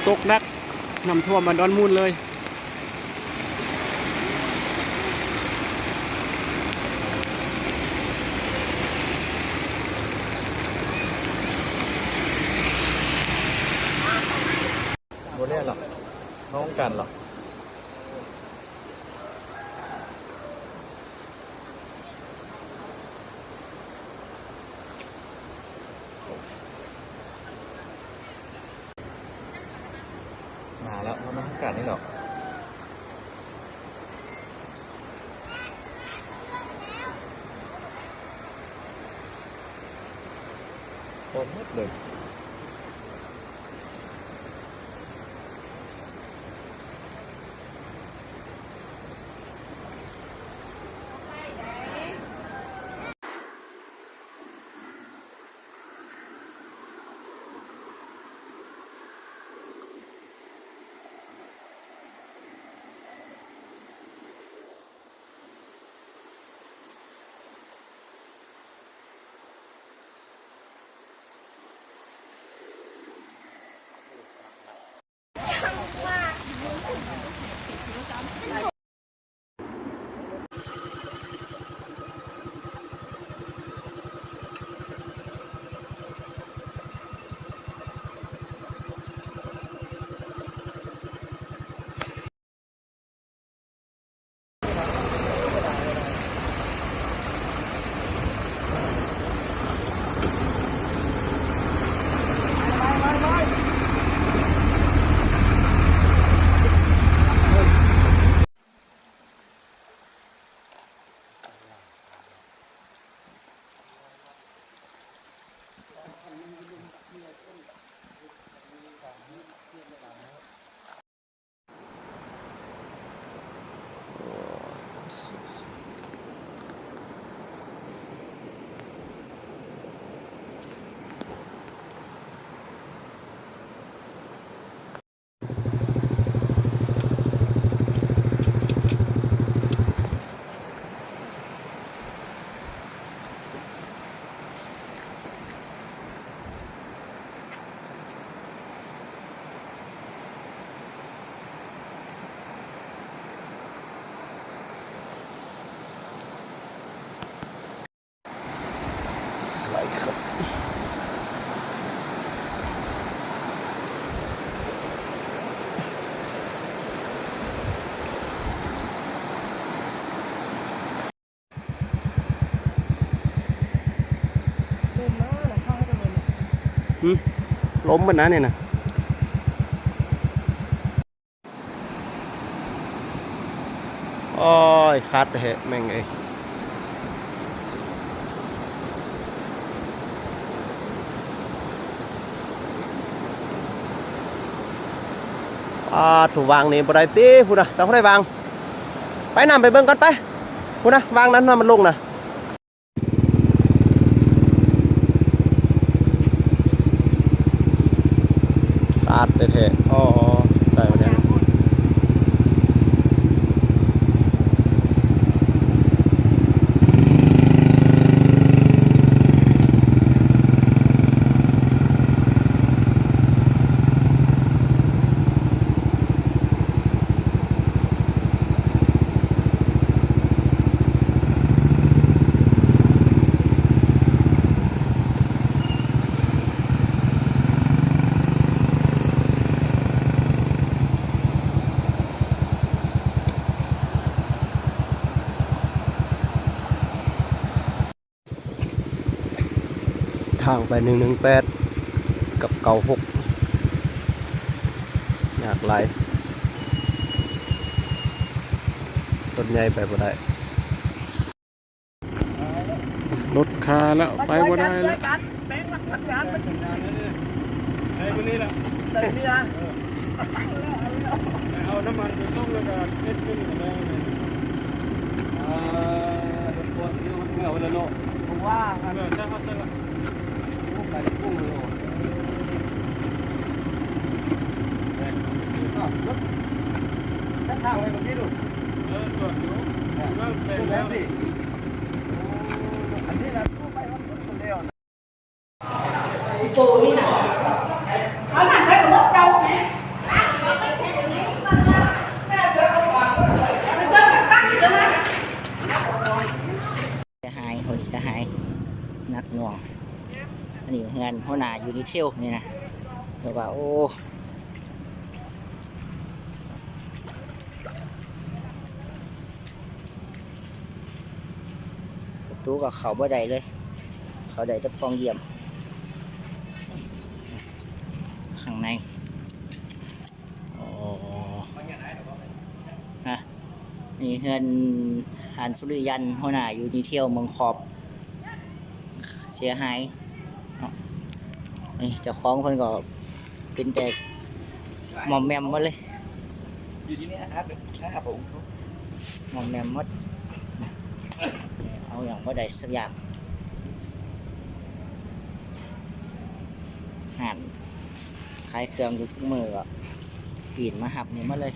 ตกหนักน้ำท่วมมาดอนมูลเลยโมเล่หรอน้องกันหรอมาแล้วเขาน้องกันนี่หรอโคตรมืดเลยล้มมันนะเนี่ยนะโอ้ยขาดเหะแม่งไอ้ถูกวางนี่บ่ได้ตีพูดนะต้องได้วางไปนำไปเบิ่งกันไปพูดนะวางนั้นมันลงนะขาดเถอะอ๋อใส่มาเนี่ยทางไป118กับ96อยากไหลต้นใหญ่ไปบ่ได้รถคาแล้วไปบ่ได้แล้วแบงค์สัญญาณมันไอ้คนนี้แหละแต่นี่นะเอาน้ำมันไปต้มแล้วก็เอ็ดขึ้นกับแม่เนี่ยรถปวดที่มันเหงาเลยเนาะผมว่าครับใช่ครับใช่ครับไปกุ้งเลยทางไปตรงนี้ดูตรวจอยู่ก็เป็นแล้วสิอันนี้นะตู้ไปมันคนเดียวปูนี่นะเขาหนักใช้กับรถเจ้าไหม หน่วงอันนี้งานหัวหน้ายูนิเทลนี่นะเดี๋ยวว่าโอ้ประตูกับเขาบ่ได้เลย เขาได้จะปองเยี่ยมข้างในโอ้นะนี่เฮือนหันสุริยันหัวหน้าอยู่นี่เที่ยวเมืองขอบเสียหายเนาะนี่เจ้าของคนก็เป็นแต่หมอมแมมหมดเลย อยู่ที่นี่นะครับผม หมอมแมมหมดเอาอย่างบ่ได้สักอย่างหันขายเครื่องอยู่ทุกมือก็ปีนมาหับนี่มาเลย